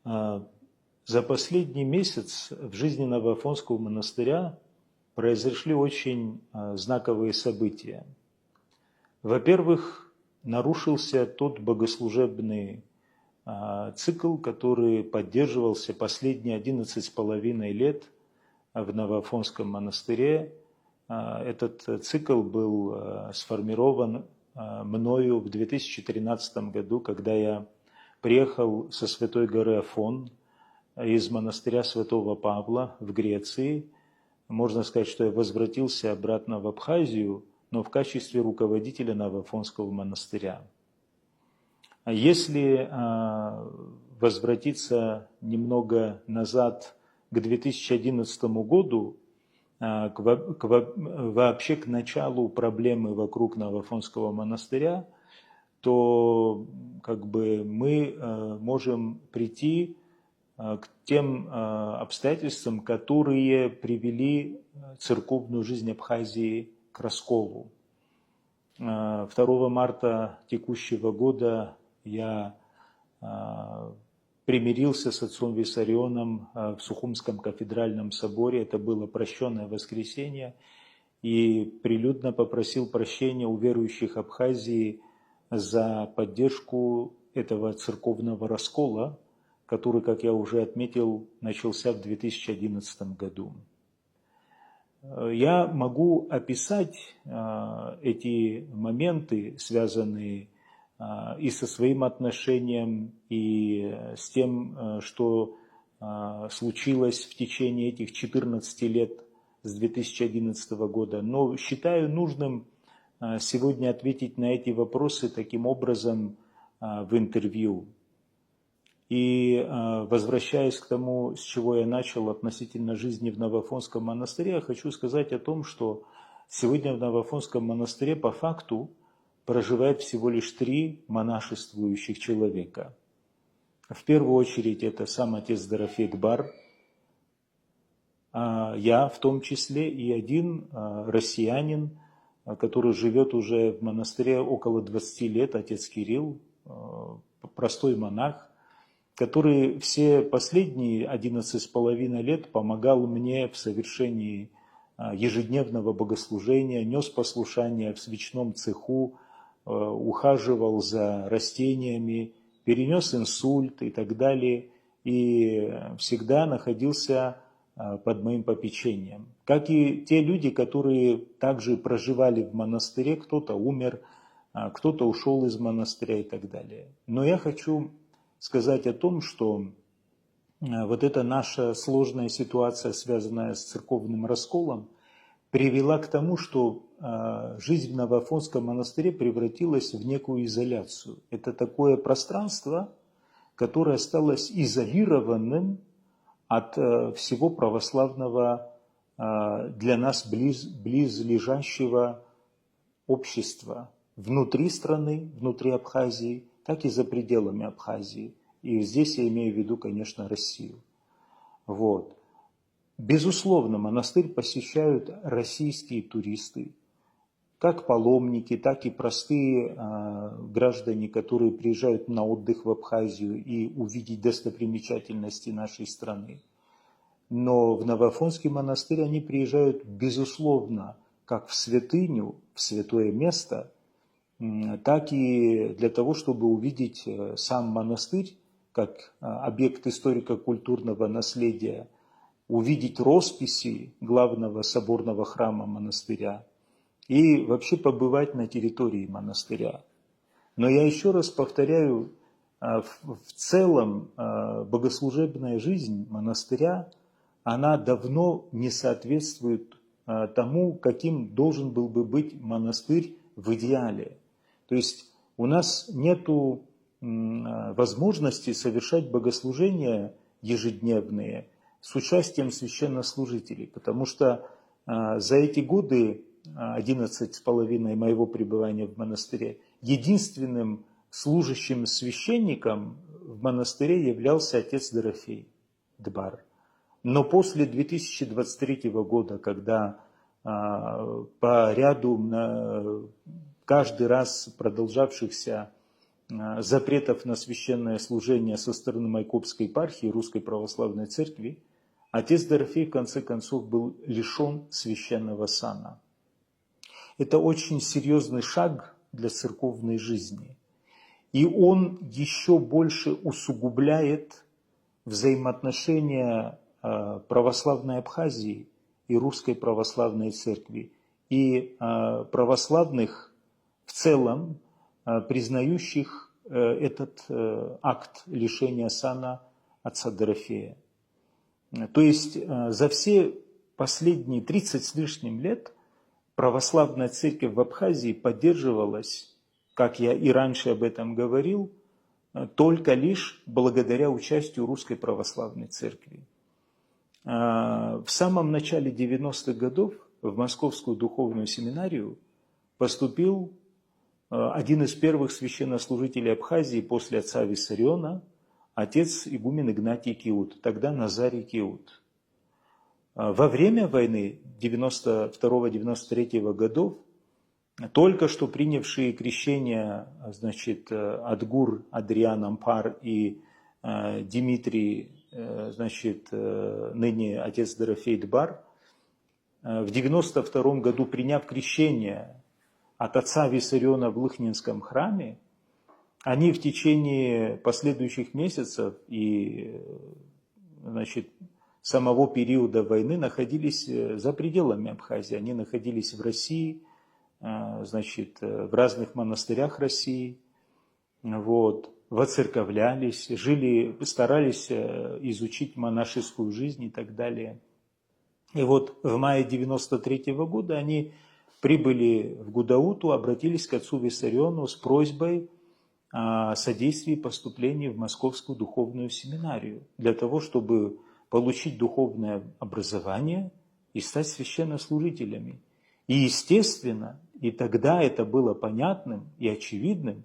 За последний месяц в жизни Новоафонского монастыря произошли очень знаковые события. Во-первых, нарушился тот богослужебный цикл, который поддерживался последние 11,5 лет в Новоафонском монастыре. Этот цикл был сформирован мною в 2013 году, когда я приехал со Святой горы Афон из монастыря Святого Павла в Греции. Можно сказать, что я возвратился обратно в Абхазию, но в качестве руководителя Новоафонского монастыря. Если возвратиться немного назад к 2011 году, вообще к началу проблемы вокруг Новоафонского монастыря, то мы можем прийти к тем обстоятельствам, которые привели церковную жизнь Абхазии к расколу. 2 марта текущего года я примирился с отцом Виссарионом в Сухумском кафедральном соборе. Это было прощенное воскресенье. И прилюдно попросил прощения у верующих Абхазии за поддержку этого церковного раскола, который, как я уже отметил, начался в 2011 году. Я могу описать эти моменты, связанные и со своим отношением, и с тем, что случилось в течение этих 14 лет с 2011 года. Но считаю нужным сегодня ответить на эти вопросы таким образом в интервью. И возвращаясь к тому, с чего я начал относительно жизни в Новоафонском монастыре, я хочу сказать о том, что сегодня в Новоафонском монастыре по факту проживает всего лишь 3 монашествующих человека. В первую очередь это сам отец Дорофей Дбар, я в том числе, и один россиянин, который живет уже в монастыре около 20 лет, отец Кирилл, простой монах, который все последние 11,5 лет помогал мне в совершении ежедневного богослужения, нес послушание в свечном цеху, ухаживал за растениями, перенес инсульт и так далее, и всегда находился под моим попечением. Как и те люди, которые также проживали в монастыре, кто-то умер, кто-то ушел из монастыря и так далее. Но я хочу сказать о том, что вот эта наша сложная ситуация, связанная с церковным расколом, привела к тому, что жизнь в Новоафонском монастыре превратилась в некую изоляцию. Это такое пространство, которое осталось изолированным от всего православного для нас близлежащего общества внутри страны, внутри Абхазии, так и за пределами Абхазии. И здесь я имею в виду, конечно, Россию. Вот. Безусловно, монастырь посещают российские туристы, как паломники, так и простые граждане, которые приезжают на отдых в Абхазию и увидеть достопримечательности нашей страны. Но в Новоафонский монастырь они приезжают, безусловно, как в святыню, в святое место, так и для того, чтобы увидеть сам монастырь как объект историко-культурного наследия, увидеть росписи главного соборного храма монастыря и вообще побывать на территории монастыря. Но я еще раз повторяю, в целом богослужебная жизнь монастыря, она давно не соответствует тому, каким должен был бы быть монастырь в идеале. То есть у нас нет возможности совершать богослужения ежедневные с участием священнослужителей, потому что за эти годы, 11,5 моего пребывания в монастыре, единственным служащим священником в монастыре являлся отец Дорофей Дбар. Но после 2023 года, когда по ряду каждый раз продолжавшихся запретов на священное служение со стороны Майкопской епархии Русской Православной Церкви, отец Дорофей в конце концов был лишен священного сана. Это очень серьезный шаг для церковной жизни. И он еще больше усугубляет взаимоотношения православной Абхазии и Русской Православной Церкви, и православных в целом, признающих этот акт лишения сана отца Дорофея. То есть за все последние 30 с лишним лет православная церковь в Абхазии поддерживалась, как я и раньше об этом говорил, только лишь благодаря участию Русской Православной Церкви. В самом начале 90-х годов в Московскую духовную семинарию поступил один из первых священнослужителей Абхазии после отца Виссариона, отец игумен Игнатий Киут, тогда Назарий Киут. Во время войны 92-93 годов только что принявшие крещение, значит, Адгур Адриан Ампар и Дмитрий, значит, ныне отец Дорофей Дбар, в 92 году, приняв крещение от отца Виссариона в Лыхнинском храме, они в течение последующих месяцев и, значит, самого периода войны находились за пределами Абхазии. Они находились в России, значит, в разных монастырях России, вот, воцерковлялись, жили, старались изучить монашескую жизнь и так далее. И вот в мае 93 года они прибыли в Гудауту, обратились к отцу Виссариону с просьбой о содействии поступлению в Московскую духовную семинарию, для того, чтобы получить духовное образование и стать священнослужителями. И естественно, и тогда это было понятным и очевидным,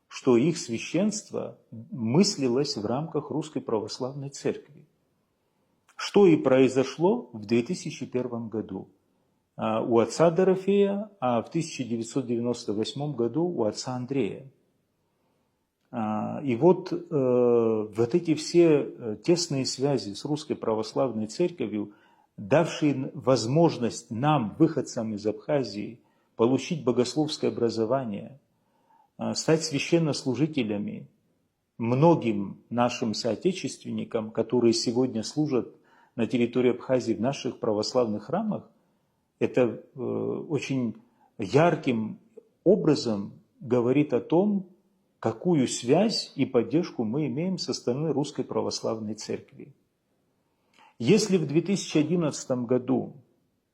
что их священство мыслилось в рамках Русской Православной Церкви. Что и произошло в 2001 году у отца Дорофея, а в 1998 году у отца Андрея. И вот эти все тесные связи с Русской Православной Церковью, давшие возможность нам, выходцам из Абхазии, получить богословское образование, стать священнослужителями многим нашим соотечественникам, которые сегодня служат на территории Абхазии в наших православных храмах, это очень ярким образом говорит о том, какую связь и поддержку мы имеем со стороны Русской Православной Церкви. Если в 2011 году,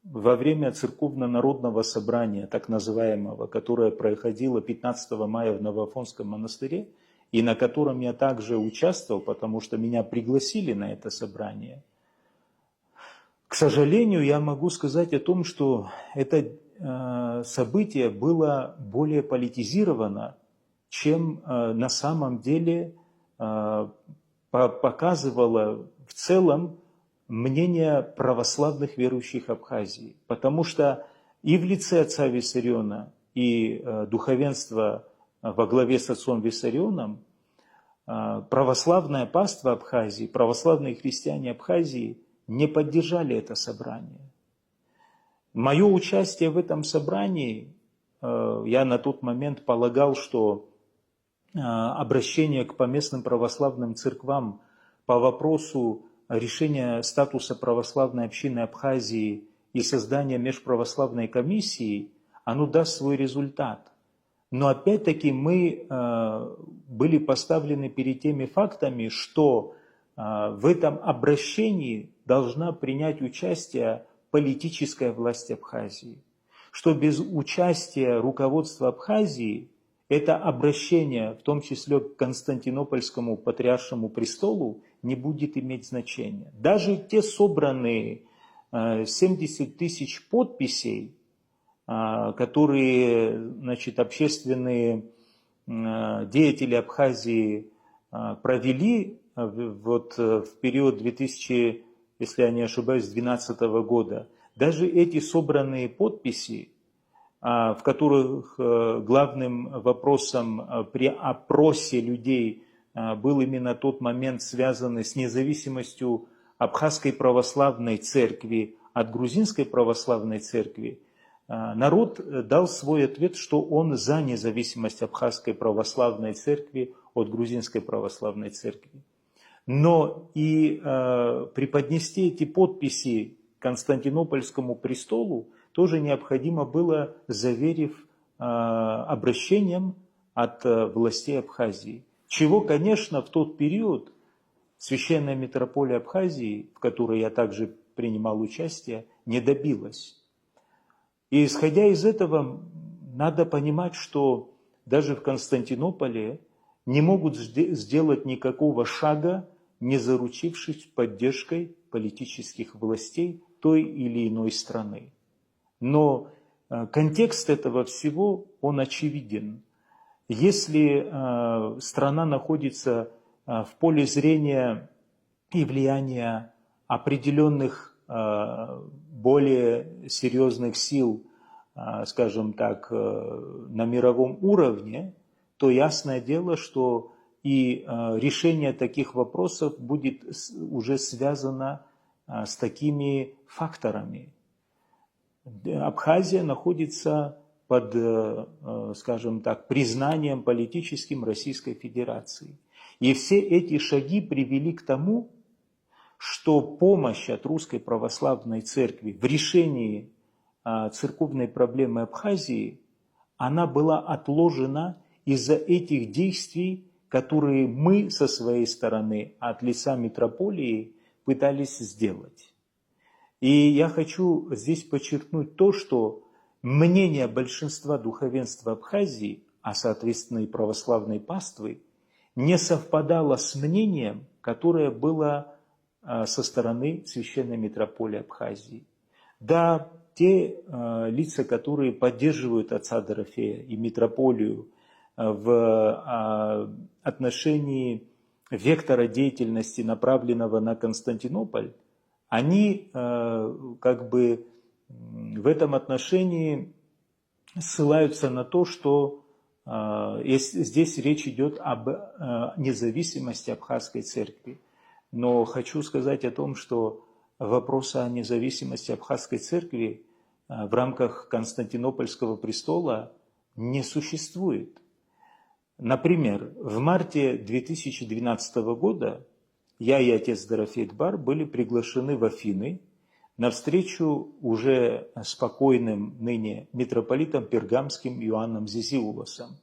во время церковно-народного собрания, так называемого, которое проходило 15 мая в Новоафонском монастыре, и на котором я также участвовал, потому что меня пригласили на это собрание, к сожалению, я могу сказать о том, что это событие было более политизировано, чем на самом деле показывало в целом мнение православных верующих Абхазии. Потому что и в лице отца Виссариона, и духовенства во главе с отцом Виссарионом, православное паство Абхазии, православные христиане Абхазии не поддержали это собрание. Мое участие в этом собрании, я на тот момент полагал, что обращение к поместным православным церквам по вопросу решения статуса православной общины Абхазии и создания межправославной комиссии, оно даст свой результат. Но опять-таки мы были поставлены перед теми фактами, что в этом обращении должна принять участие политическая власть Абхазии, что без участия руководства Абхазии это обращение, в том числе к Константинопольскому патриаршему престолу, не будет иметь значения. Даже те собранные 70 тысяч подписей, которые, значит, общественные деятели Абхазии провели вот в период 2000, если я не ошибаюсь, 2012 года, даже эти собранные подписи в которых главным вопросом при опросе людей был именно тот момент, связанный с независимостью Абхазской православной церкви от Грузинской православной церкви, народ дал свой ответ, что он за независимость Абхазской православной церкви от Грузинской православной церкви. Но и преподнести эти подписи Константинопольскому престолу тоже необходимо было, заверив обращением от властей Абхазии. Чего, конечно, в тот период Священная митрополия Абхазии, в которой я также принимал участие, не добилась. И исходя из этого, надо понимать, что даже в Константинополе не могут сделать никакого шага, не заручившись поддержкой политических властей той или иной страны. Но контекст этого всего, он очевиден. Если страна находится в поле зрения и влияния определенных более серьезных сил, скажем так, на мировом уровне, то ясное дело, что и решение таких вопросов будет уже связано с такими факторами. Абхазия находится под, скажем так, признанием политическим Российской Федерации. И все эти шаги привели к тому, что помощь от Русской Православной Церкви в решении церковной проблемы Абхазии, она была отложена из-за этих действий, которые мы со своей стороны от лица митрополии пытались сделать. И я хочу здесь подчеркнуть то, что мнение большинства духовенства Абхазии, а соответственно и православной паствы, не совпадало с мнением, которое было со стороны Священной митрополии Абхазии. Да, те лица, которые поддерживают отца Дорофея и митрополию в отношении вектора деятельности, направленного на Константинополь, они как бы в этом отношении ссылаются на то, что здесь речь идет об независимости Абхазской церкви. Но хочу сказать о том, что вопроса о независимости Абхазской церкви в рамках Константинопольского престола не существует. Например, в марте 2012 года я и отец Дорофей Дбар были приглашены в Афины на встречу уже спокойным ныне митрополитом Пергамским Иоанном Зизиулосом,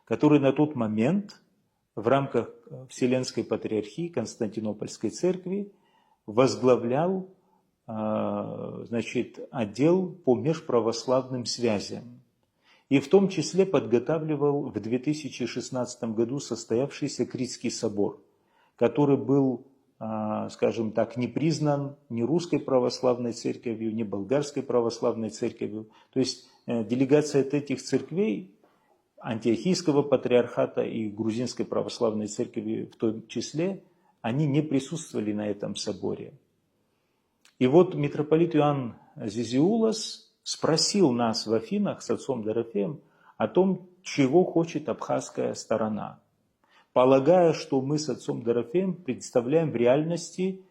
который на тот момент в рамках Вселенской Патриархии Константинопольской Церкви возглавлял отдел по межправославным связям. И в том числе подготавливал в 2016 году состоявшийся Критский собор, который был, скажем так, не признан ни Русской Православной Церковью, ни Болгарской Православной Церковью. То есть делегация от этих церквей, Антиохийского патриархата и Грузинской Православной Церкви в том числе, они не присутствовали на этом соборе. И вот митрополит Иоанн Зизиулос спросил нас в Афинах с отцом Дорофеем о том, чего хочет абхазская сторона, полагая, что мы с отцом Дорофеем представляем в реальности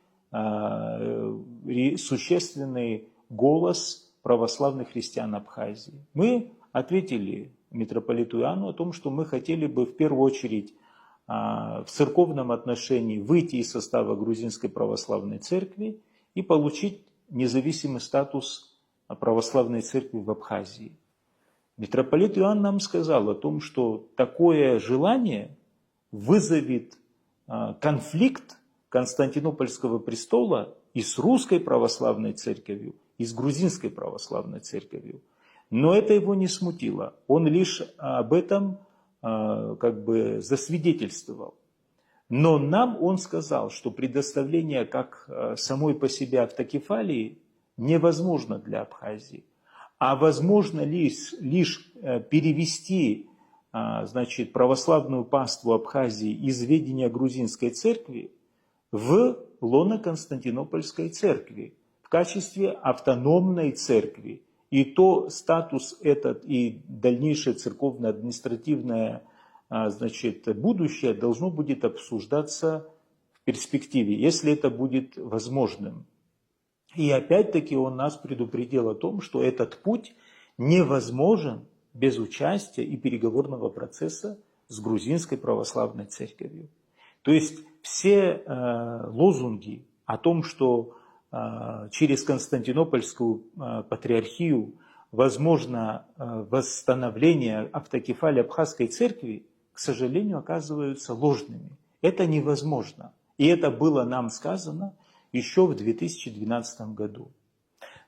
существенный голос православных христиан Абхазии. Мы ответили митрополиту Иоанну о том, что мы хотели бы в первую очередь в церковном отношении выйти из состава Грузинской Православной Церкви и получить независимый статус православной церкви в Абхазии. Митрополит Иоанн нам сказал о том, что такое желание вызовет конфликт Константинопольского престола и с Русской Православной Церковью, и с Грузинской Православной Церковью. Но это его не смутило. Он лишь об этом засвидетельствовал. Но нам он сказал, что предоставление как самой по себе автокефалии невозможно для Абхазии, а возможно лишь перевести православную паству Абхазии из ведения грузинской церкви в лоно Константинопольской церкви в качестве автономной церкви И то статус этот и дальнейшее церковно-административное будущее должно будет обсуждаться в перспективе, если это будет возможным. И опять-таки он нас предупредил о том, что этот путь невозможен без участия и переговорного процесса с грузинской православной церковью. То есть все лозунги о том, что через Константинопольскую патриархию возможно восстановление автокефалии Абхазской церкви, к сожалению, оказываются ложными. Это невозможно. И это было нам сказано еще в 2012 году.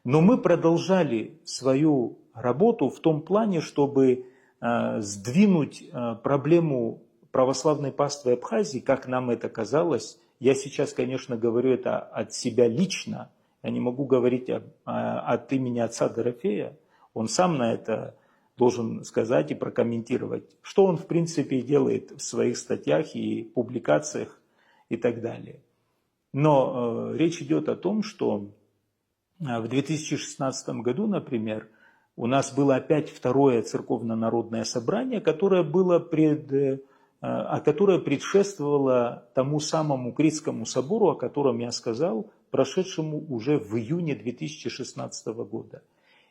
Но мы продолжали свою работу в том плане, чтобы сдвинуть проблему православной паствы Абхазии, как нам это казалось. Я сейчас, конечно, говорю это от себя лично, я не могу говорить от имени отца Дорофея, он сам на это должен сказать и прокомментировать, что он в принципе делает в своих статьях и публикациях и так далее. Но речь идет о том, что в 2016 году, например, у нас было опять второе церковно-народное собрание, которое предшествовало тому самому Критскому собору, о котором я сказал, прошедшему уже в июне 2016 года.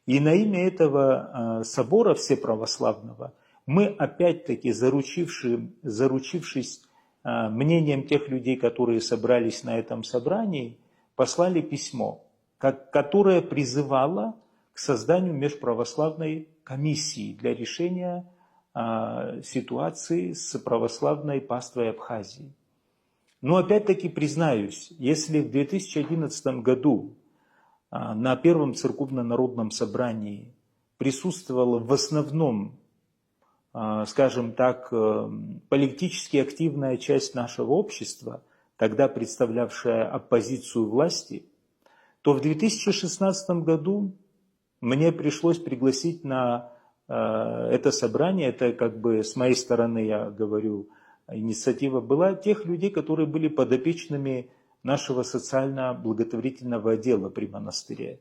И на имя этого собора всеправославного мы опять-таки, заручившись мнением тех людей, которые собрались на этом собрании, послали письмо, которое призывало к созданию межправославной комиссии для решения ситуации с православной паствой Абхазии. Но опять-таки признаюсь, если в 2011 году на Первом церковно-народном собрании присутствовала в основном, скажем так, политически активная часть нашего общества, тогда представлявшая оппозицию власти, то в 2016 году мне пришлось пригласить на это собрание, это как бы с моей стороны, я говорю, инициатива была тех людей, которые были подопечными нашего социально-благотворительного отдела при монастыре.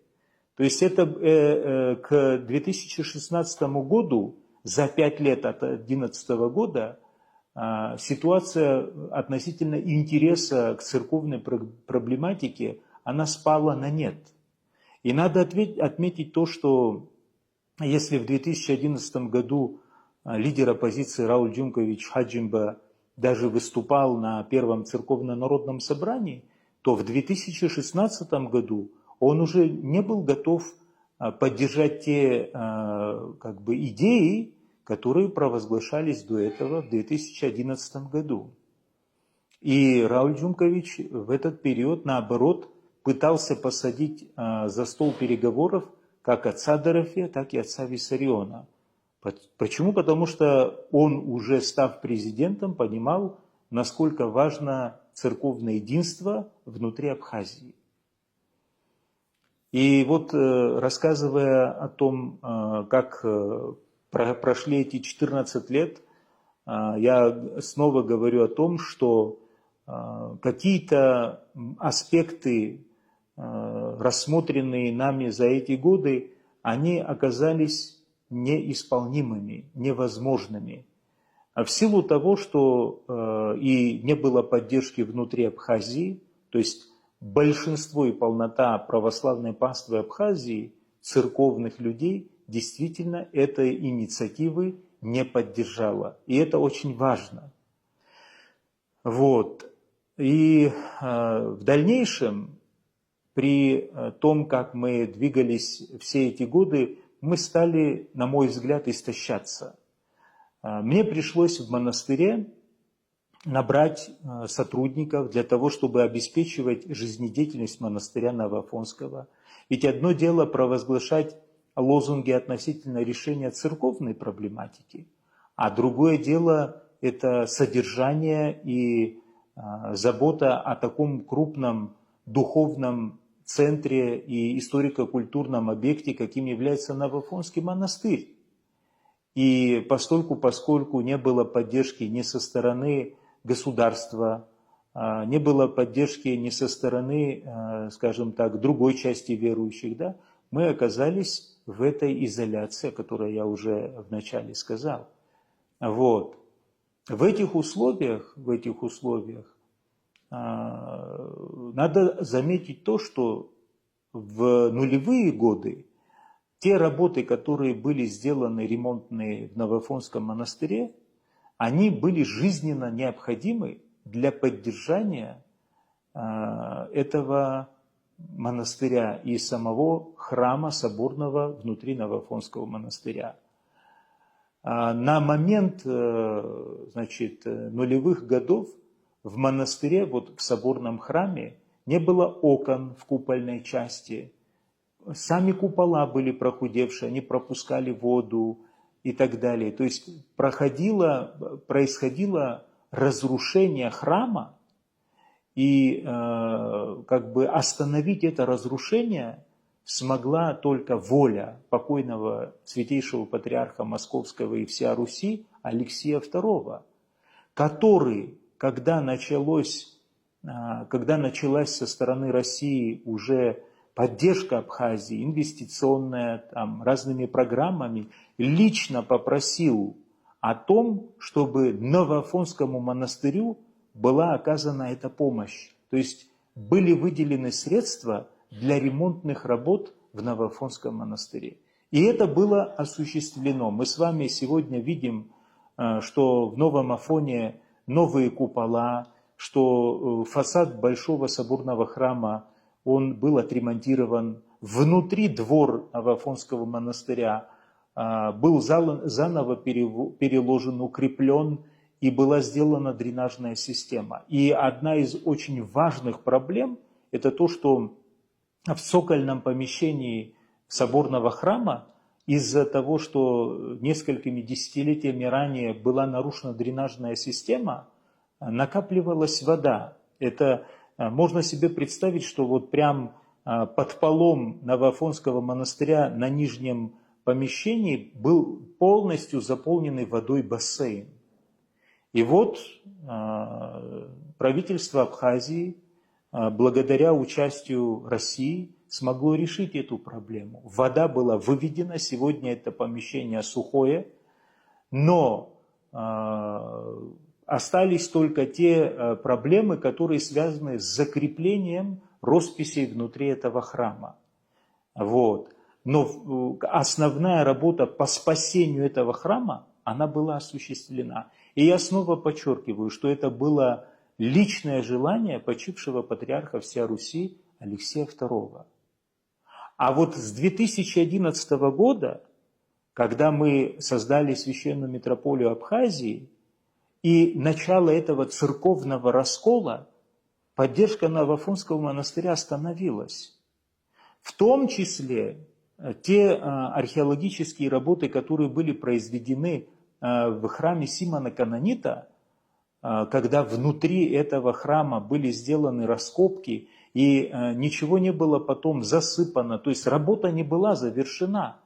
То есть это к 2016 году, за 5 лет от 2011 года, ситуация относительно интереса к церковной проблематике, она спала на нет. И надо отметить то, что если в 2011 году лидер оппозиции Рауль Джумкович Хаджимба даже выступал на Первом церковно-народном собрании, то в 2016 году он уже не был готов поддержать те идеи, которые провозглашались до этого в 2011 году. И Рауль Джумкович в этот период, наоборот, пытался посадить за стол переговоров как отца Дорофея, так и отца Виссариона. Почему? Потому что он, уже став президентом, понимал, насколько важно церковное единство внутри Абхазии. И вот рассказывая о том, как прошли эти 14 лет, я снова говорю о том, что какие-то аспекты, рассмотренные нами за эти годы, они оказались неисполнимыми, невозможными. А в силу того, что и не было поддержки внутри Абхазии, то есть большинство и полнота православной паствы Абхазии, церковных людей, действительно этой инициативы не поддержала. И это очень важно. Вот. И в дальнейшем, при том, как мы двигались все эти годы, мы стали, на мой взгляд, истощаться. Мне пришлось в монастыре набрать сотрудников для того, чтобы обеспечивать жизнедеятельность монастыря Новоафонского. Ведь одно дело провозглашать лозунги относительно решения церковной проблематики, а другое дело – это содержание и забота о таком крупном духовном центре и историко-культурном объекте, каким является Новоафонский монастырь. И поскольку не было поддержки ни со стороны государства, не было поддержки ни со стороны, скажем так, другой части верующих, да, мы оказались в этой изоляции, о которой я уже вначале сказал. Вот. В этих условиях надо заметить то, что в нулевые годы те работы, которые были сделаны ремонтные в Новоафонском монастыре, они были жизненно необходимы для поддержания этого монастыря и самого храма соборного внутри Новоафонского монастыря. На момент, значит, нулевых годов в монастыре, вот в соборном храме, не было окон в купольной части. Сами купола были прохудевшие, они пропускали воду и так далее. То есть происходило разрушение храма, и как бы остановить это разрушение смогла только воля покойного святейшего патриарха Московского и всея Руси Алексия II, который, когда началась со стороны России уже поддержка Абхазии, инвестиционная, там, разными программами, лично попросил о том, чтобы Новоафонскому монастырю была оказана эта помощь. То есть были выделены средства для ремонтных работ в Новоафонском монастыре. И это было осуществлено. Мы с вами сегодня видим, что в Новом Афоне новые купола, что фасад Большого соборного храма, он был отремонтирован. Внутри двор Новоафонского монастыря был заново переложен, укреплен, и была сделана дренажная система. И одна из очень важных проблем – это то, что в цокольном помещении соборного храма из-за того, что несколькими десятилетиями ранее была нарушена дренажная система, накапливалась вода. Это можно себе представить, что вот прям под полом Новоафонского монастыря на нижнем помещении был полностью заполненный водой бассейн. И вот правительство Абхазии, благодаря участию России, смогло решить эту проблему. Вода была выведена, сегодня это помещение сухое, но остались только те проблемы, которые связаны с закреплением росписей внутри этого храма. Вот. Но основная работа по спасению этого храма, она была осуществлена. И я снова подчеркиваю, что это было личное желание почившего патриарха всея Руси Алексия II. А вот с 2011 года, когда мы создали Священную митрополию Абхазии, и начало этого церковного раскола, поддержка Новоафонского монастыря остановилась. В том числе те археологические работы, которые были произведены в храме Симона Канонита, когда внутри этого храма были сделаны раскопки, и ничего не было потом засыпано, то есть работа не была завершена.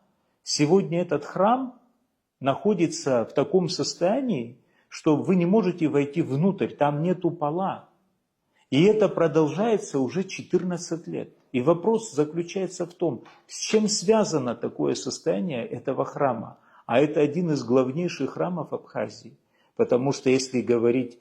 Сегодня этот храм находится в таком состоянии, что вы не можете войти внутрь, там нету пола. И это продолжается уже 14 лет. И вопрос заключается в том, с чем связано такое состояние этого храма. А это один из главнейших храмов Абхазии. Потому что если говорить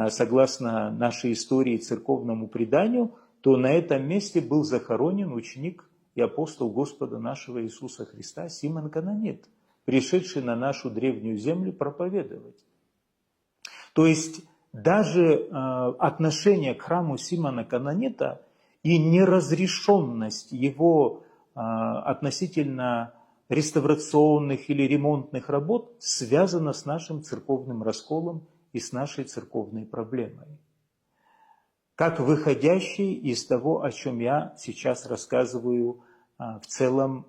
согласно нашей истории и церковному преданию, то на этом месте был захоронен ученик и апостол Господа нашего Иисуса Христа Симон Канонит, пришедший на нашу древнюю землю проповедовать. То есть даже отношение к храму Симона Канонита и неразрешенность его относительно реставрационных или ремонтных работ связано с нашим церковным расколом и с нашей церковной проблемой. Как выходящий из того, о чем я сейчас рассказываю, в целом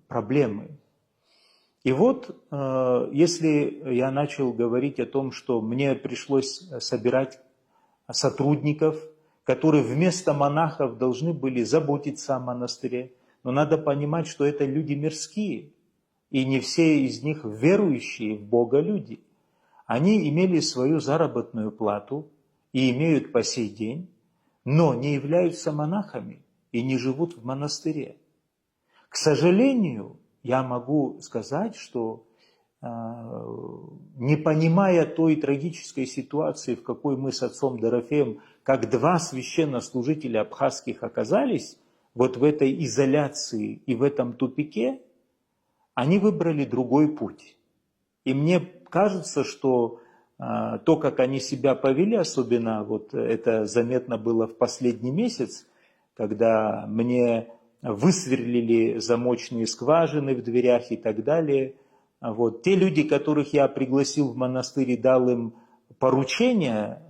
проблемы. И вот, если я начал говорить о том, что мне пришлось собирать сотрудников, которые вместо монахов должны были заботиться о монастыре, но надо понимать, что это люди мирские, и не все из них верующие в Бога люди. Они имели свою заработную плату и имеют по сей день, но не являются монахами и не живут в монастыре. К сожалению, я могу сказать, что не понимая той трагической ситуации, в какой мы с отцом Дорофеем, как два священнослужителя абхазских оказались, вот в этой изоляции и в этом тупике, они выбрали другой путь. И мне кажется, что то, как они себя повели, особенно вот это заметно было в последний месяц, когда мне высверлили замочные скважины в дверях и так далее. Вот. Те люди, которых я пригласил в монастырь и дал им поручение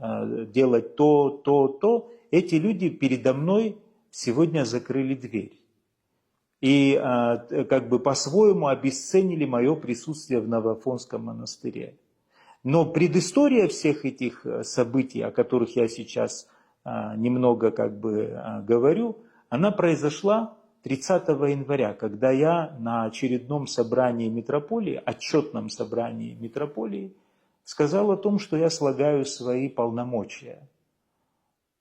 делать то, эти люди передо мной сегодня закрыли дверь. И как бы по-своему обесценили мое присутствие в Новоафонском монастыре. Но предыстория всех этих событий, о которых я сейчас немного как бы говорю, она произошла 30 января, когда я на очередном собрании митрополии, отчетном собрании митрополии, сказал о том, что я слагаю свои полномочия.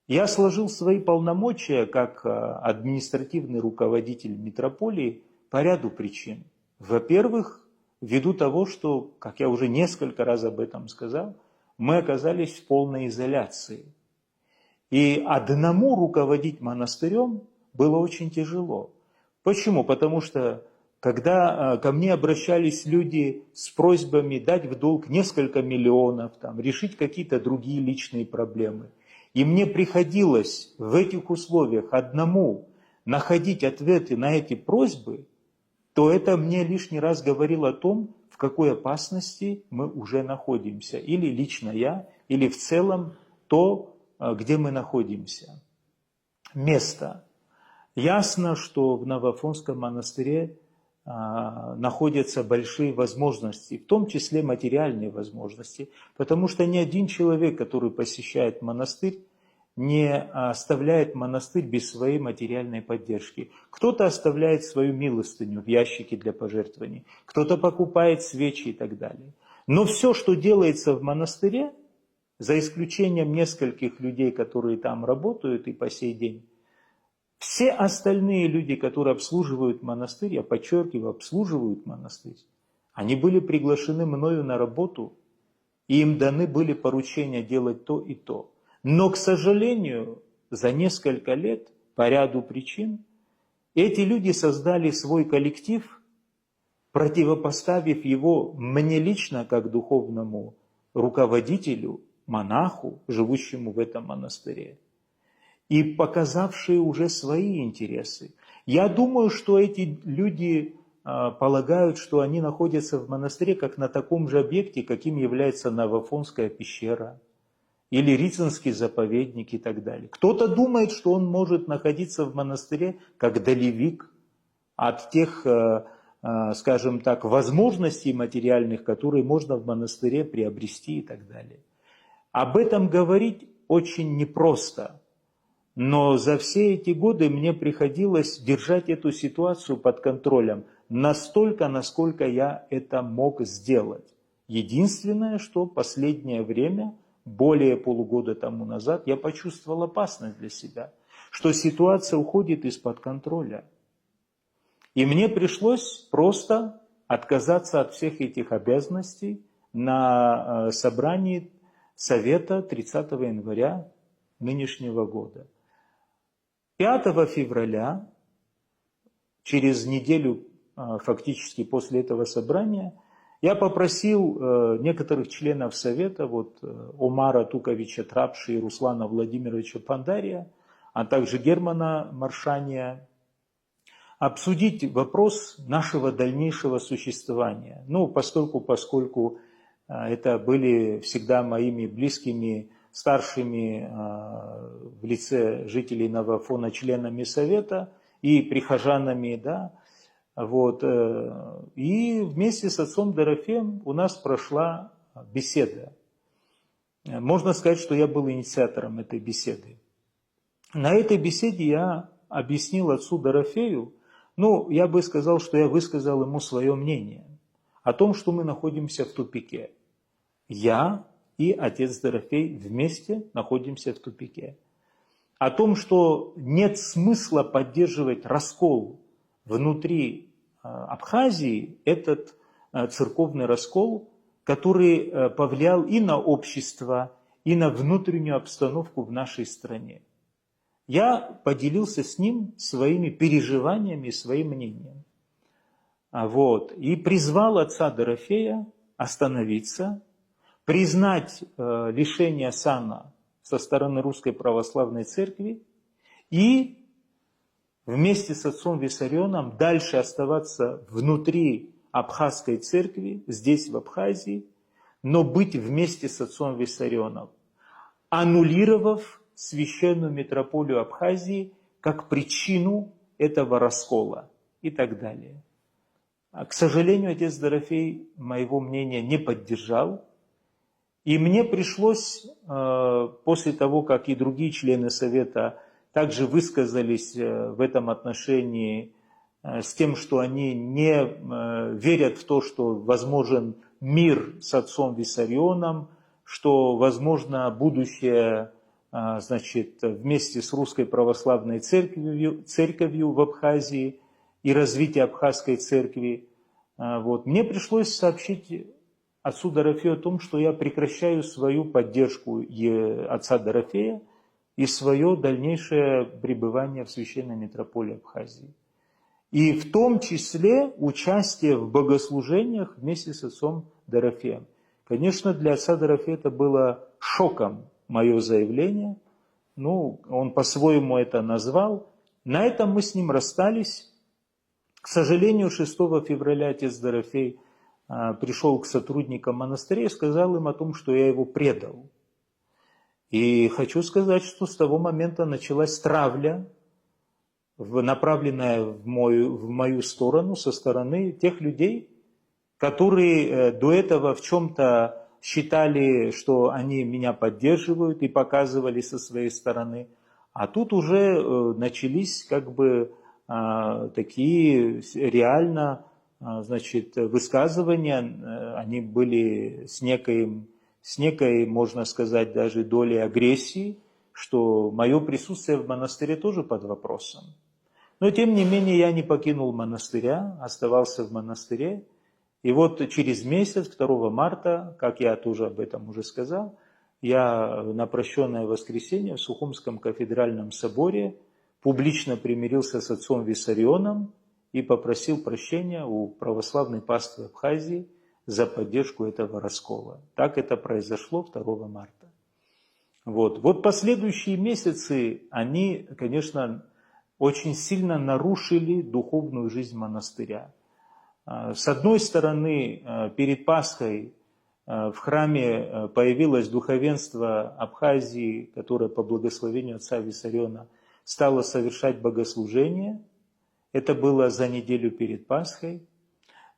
Я сложил свои полномочия как административный руководитель митрополии по ряду причин. Во-первых, ввиду того, что, как я уже несколько раз об этом сказал, мы оказались в полной изоляции. И одному руководить монастырем было очень тяжело. Почему? Потому что, когда ко мне обращались люди с просьбами дать в долг несколько миллионов, там, решить какие-то другие личные проблемы, и мне приходилось в этих условиях одному находить ответы на эти просьбы, то это мне лишний раз говорило о том, в какой опасности мы уже находимся. Или лично я, или в целом то, где мы находимся. Место. Ясно, что в Новоафонском монастыре находятся большие возможности, в том числе материальные возможности, потому что ни один человек, который посещает монастырь, не оставляет монастырь без своей материальной поддержки. Кто-то оставляет свою милостыню в ящике для пожертвований, кто-то покупает свечи и так далее. Но все, что делается в монастыре, за исключением нескольких людей, которые там работают и по сей день, все остальные люди, которые обслуживают монастырь, я подчеркиваю, обслуживают монастырь, они были приглашены мною на работу, и им даны были поручения делать то и то. Но, к сожалению, за несколько лет, по ряду причин, эти люди создали свой коллектив, противопоставив его мне лично, как духовному руководителю, монаху, живущему в этом монастыре, и показавшие уже свои интересы. Я думаю, что эти люди полагают, что они находятся в монастыре как на таком же объекте, каким является Новоафонская пещера или Рицинский заповедник и так далее. Кто-то думает, что он может находиться в монастыре как долевик от тех, скажем так, возможностей материальных, которые можно в монастыре приобрести и так далее. Об этом говорить очень непросто. Но за все эти годы мне приходилось держать эту ситуацию под контролем настолько, насколько я это мог сделать. Единственное, что последнее время, более полугода тому назад, я почувствовал опасность для себя, что ситуация уходит из-под контроля. И мне пришлось просто отказаться от всех этих обязанностей на собрании Совета 30 января нынешнего года. 5 февраля, через неделю фактически после этого собрания, я попросил некоторых членов Совета, вот Омара Туковича Трапши и Руслана Владимировича Пандария, а также Германа Маршания, обсудить вопрос нашего дальнейшего существования. Ну, поскольку это были всегда моими близкими, старшими в лице жителей Новоафона членами Совета и прихожанами, да, вот. И вместе с отцом Дорофеем у нас прошла беседа. Можно сказать, что я был инициатором этой беседы. На этой беседе я объяснил отцу Дорофею, ну, я бы сказал, что я высказал ему свое мнение о том, что мы находимся в тупике. Я и отец Дорофей вместе находимся в тупике. О том, что нет смысла поддерживать раскол внутри Абхазии этот церковный раскол, который повлиял и на общество, и на внутреннюю обстановку в нашей стране. Я поделился с ним своими переживаниями, своим мнением. И призвал отца Дорофея остановиться, признать лишение сана со стороны Русской Православной Церкви и вместе с отцом Виссарионом дальше оставаться внутри Абхазской церкви, здесь в Абхазии, но быть вместе с отцом Виссарионом, аннулировав священную митрополию Абхазии как причину этого раскола и так далее. К сожалению, отец Дорофей моего мнения не поддержал, и мне пришлось, после того, как и другие члены Совета также высказались в этом отношении с тем, что они не верят в то, что возможен мир с отцом Виссарионом, что возможно будущее, вместе с Русской Православной Церковью в Абхазии и развитие Абхазской церкви. Мне пришлось сообщить отцу Дорофею о том, что я прекращаю свою поддержку отца Дорофея и свое дальнейшее пребывание в Священной Митрополии Абхазии. И в том числе участие в богослужениях вместе с отцом Дорофеем. Конечно, для отца Дорофея это было шоком, мое заявление. Он по-своему это назвал. На этом мы с ним расстались. К сожалению, 6 февраля отец Дорофей пришел к сотрудникам монастыря и сказал им о том, что я его предал. И хочу сказать, что с того момента началась травля, направленная в мою сторону со стороны тех людей, которые до этого в чем-то считали, что они меня поддерживают и показывали со своей стороны. А тут уже начались такие реально высказывания, они были с некой, можно сказать, даже долей агрессии, что мое присутствие в монастыре тоже под вопросом. Но тем не менее я не покинул монастыря, оставался в монастыре. И через месяц, 2 марта, как я тоже об этом уже сказал, я на прощенное воскресенье в Сухумском кафедральном соборе публично примирился с отцом Виссарионом и попросил прощения у православной паствы Абхазии за поддержку этого раскола. Так это произошло 2 марта. Последующие месяцы, они, конечно, очень сильно нарушили духовную жизнь монастыря. С одной стороны, перед Пасхой в храме появилось духовенство Абхазии, которое по благословению отца Виссариона стало совершать богослужение. Это было за неделю перед Пасхой.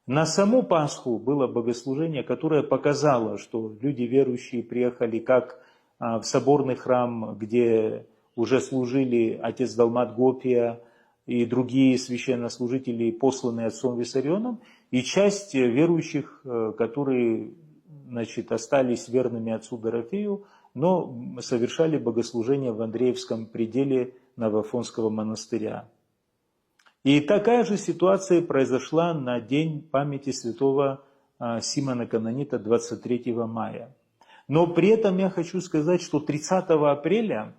На саму Пасху было богослужение, которое показало, что люди верующие приехали как в соборный храм, где уже служили отец Далмат Гопия и другие священнослужители, посланные отцом Виссарионом, и часть верующих, которые остались верными отцу Дорофею, но совершали богослужение в Андреевском пределе Новоафонского монастыря. И такая же ситуация произошла на день памяти святого Симона Канонита 23 мая. Но при этом я хочу сказать, что 30 апреля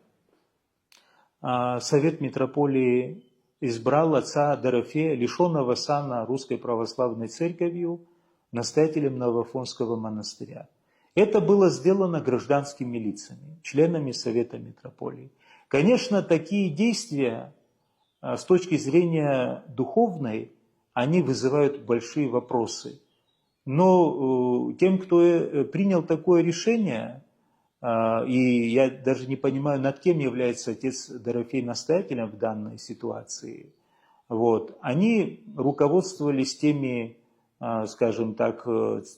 Совет Митрополии избрал отца Дорофея, лишенного сана Русской Православной Церковью, настоятелем Новоафонского монастыря. Это было сделано гражданскими лицами, членами Совета Митрополии. Конечно, такие действия с точки зрения духовной, они вызывают большие вопросы. Но тем, кто принял такое решение, и я даже не понимаю, над кем является отец Дорофей настоятелем в данной ситуации, они руководствовались теми, скажем так,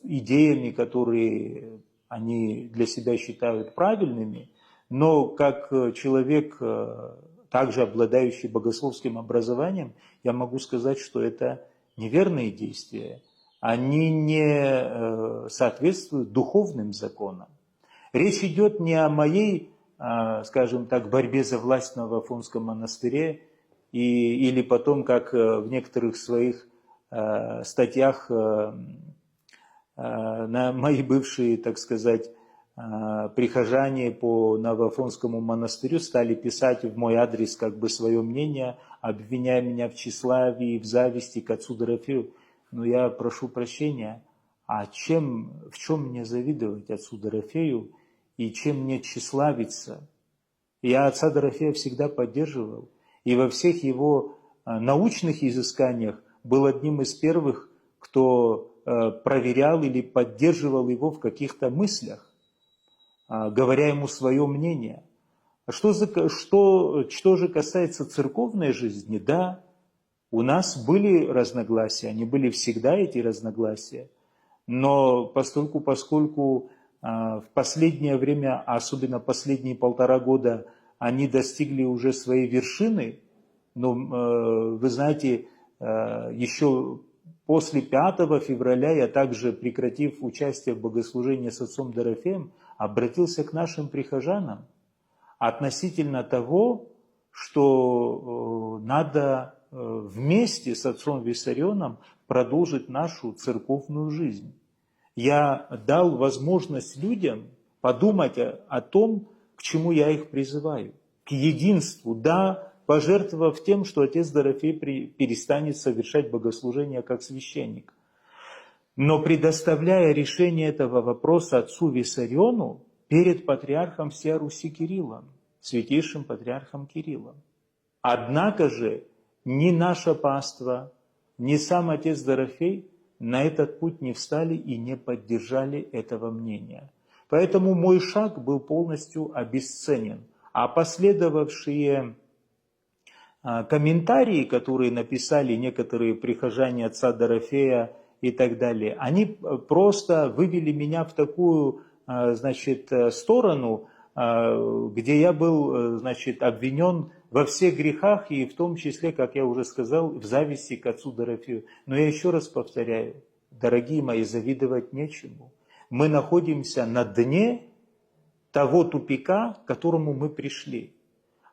идеями, которые они для себя считают правильными, но как человек, также обладающий богословским образованием, я могу сказать, что это неверные действия. Они не соответствуют духовным законам. Речь идет не о моей, скажем так, борьбе за власть в Новоафонском монастыре или потом, как в некоторых своих статьях на мои бывшие, так сказать, прихожане по Новоафонскому монастырю стали писать в мой адрес как бы свое мнение, обвиняя меня в тщеславии, в зависти к отцу Дорофею. Но я прошу прощения, в чем мне завидовать отцу Дорофею и чем мне тщеславиться? Я отца Дорофея всегда поддерживал, и во всех его научных изысканиях был одним из первых, кто проверял или поддерживал его в каких-то мыслях, говоря ему свое мнение. Что же касается церковной жизни, да, у нас были разногласия, они были всегда, эти разногласия, но поскольку в последнее время, особенно последние 1,5 года, они достигли уже своей вершины, но вы знаете, еще после 5 февраля я также, прекратив участие в богослужении с отцом Дорофеем, обратился к нашим прихожанам относительно того, что надо вместе с отцом Виссарионом продолжить нашу церковную жизнь. Я дал возможность людям подумать о том, к чему я их призываю. К единству, да, пожертвовав тем, что отец Дорофей перестанет совершать богослужение как священник. Но предоставляя решение этого вопроса отцу Виссариону перед патриархом всея Руси Кириллом, святейшим патриархом Кириллом. Однако же ни наше паство, ни сам отец Дорофей на этот путь не встали и не поддержали этого мнения. Поэтому мой шаг был полностью обесценен. А последовавшие комментарии, которые написали некоторые прихожане отца Дорофея и так далее, они просто вывели меня в такую, сторону, где я был, обвинен во всех грехах, и в том числе, как я уже сказал, в зависти к отцу Дорофею. Но я еще раз повторяю, дорогие мои, завидовать нечему. Мы находимся на дне того тупика, к которому мы пришли.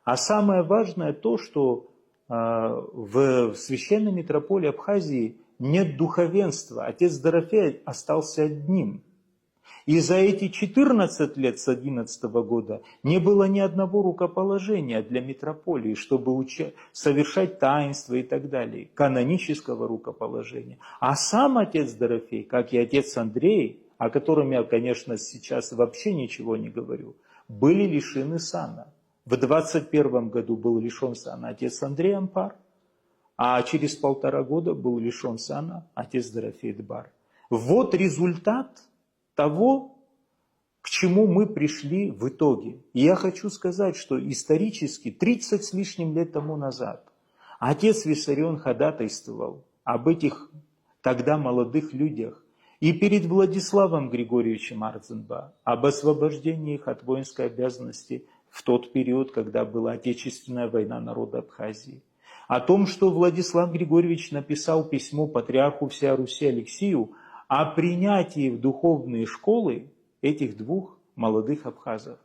А самое важное то, что в священной митрополии Абхазии нет духовенства. Отец Дорофей остался одним. И за эти 14 лет с 2011 года не было ни одного рукоположения для митрополии, чтобы совершать таинства и так далее, канонического рукоположения. А сам отец Дорофей, как и отец Андрей, о котором я, конечно, сейчас вообще ничего не говорю, были лишены сана. В 2021 году был лишен сана отец Андрей Ампар, а через 1,5 года был лишен сана отец Дорофей Дбар. Вот результат того, к чему мы пришли в итоге. И я хочу сказать, что исторически 30 с лишним лет тому назад отец Виссарион ходатайствовал об этих тогда молодых людях и перед Владиславом Григорьевичем Арценба об освобождении их от воинской обязанности в тот период, когда была Отечественная война народа Абхазии. О том, что Владислав Григорьевич написал письмо патриарху всея Руси Алексию о принятии в духовные школы этих 2 молодых абхазов.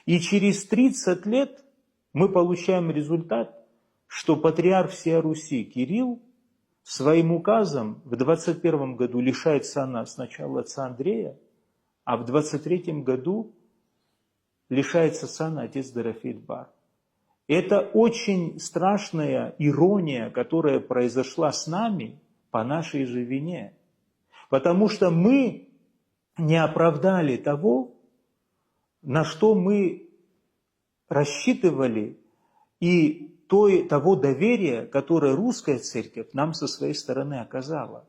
И через 30 лет мы получаем результат, что патриарх всея Руси Кирилл своим указом в 21 году лишает сана сначала отца Андрея, а в 23 году лишается сана отец Дорофей Дбар. Это очень страшная ирония, которая произошла с нами по нашей же вине. Потому что мы не оправдали того, на что мы рассчитывали, и того доверия, которое русская церковь нам со своей стороны оказала.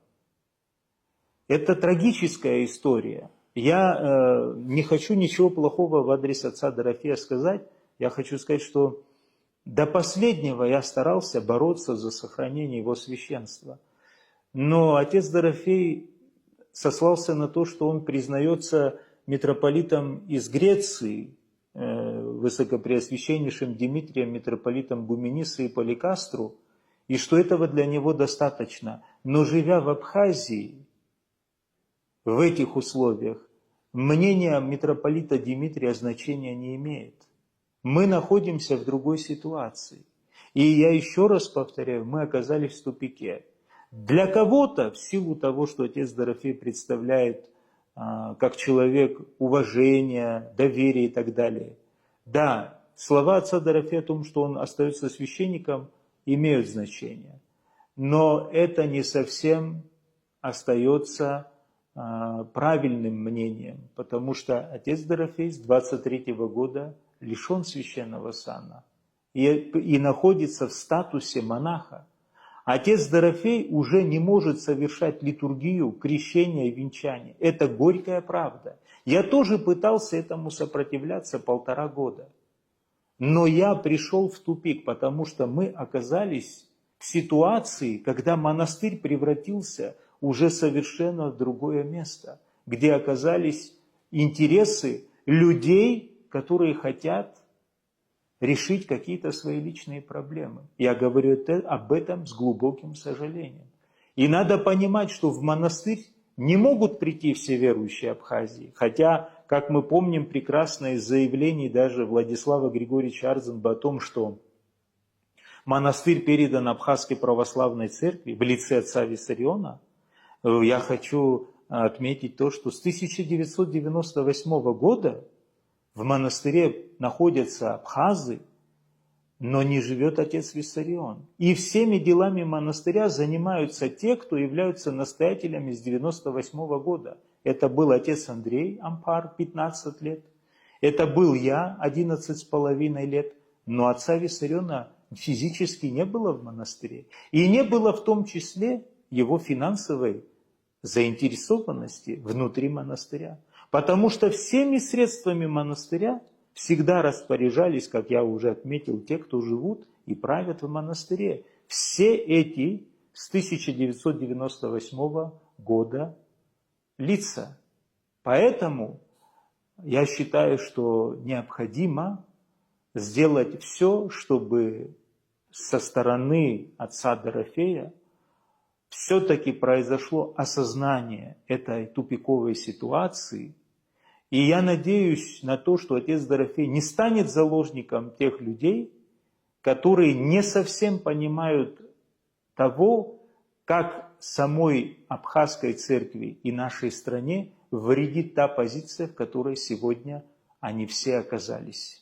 Это трагическая история. Я не хочу ничего плохого в адрес отца Дорофея сказать. Я хочу сказать, что до последнего я старался бороться за сохранение его священства. Но отец Дорофей сослался на то, что он признается митрополитом из Греции, высокопреосвященнейшим Димитрием, митрополитом Гумениса и Поликастру, и что этого для него достаточно. Но живя в Абхазии, в этих условиях, мнение митрополита Димитрия значения не имеет. Мы находимся в другой ситуации. И я еще раз повторяю, мы оказались в тупике. Для кого-то, в силу того, что отец Дорофей представляет как человек уважения, доверия и так далее, да, слова отца Дорофея о том, что он остается священником, имеют значение. Но это не совсем остается правильным мнением, потому что отец Дорофей с 23-го года лишен священного сана и находится в статусе монаха. Отец Дорофей уже не может совершать литургию, крещения и венчания. Это горькая правда. Я тоже пытался этому сопротивляться 1,5 года. Но я пришел в тупик, потому что мы оказались в ситуации, когда монастырь превратился уже совершенно в другое место, где оказались интересы людей, которые хотят решить какие-то свои личные проблемы. Я говорю об этом с глубоким сожалением. И надо понимать, что в монастырь не могут прийти все верующие Абхазии, хотя, как мы помним прекрасно из заявлений даже Владислава Григорьевича Арзенба о том, что монастырь передан Абхазской православной церкви в лице отца Виссариона, я хочу отметить то, что с 1998 года в монастыре находятся абхазы, но не живет отец Виссарион. И всеми делами монастыря занимаются те, кто являются настоятелями с 1998 года. Это был отец Андрей Ампар, 15 лет. Это был я, 11,5 лет. Но отца Виссариона физически не было в монастыре. И не было в том числе его финансовой заинтересованности внутри монастыря. Потому что всеми средствами монастыря всегда распоряжались, как я уже отметил, те, кто живут и правят в монастыре. Все эти с 1998 года лица. Поэтому я считаю, что необходимо сделать все, чтобы со стороны отца Дорофея все-таки произошло осознание этой тупиковой ситуации. И я надеюсь на то, что отец Дорофей не станет заложником тех людей, которые не совсем понимают того, как самой Абхазской церкви и нашей стране вредит та позиция, в которой сегодня они все оказались.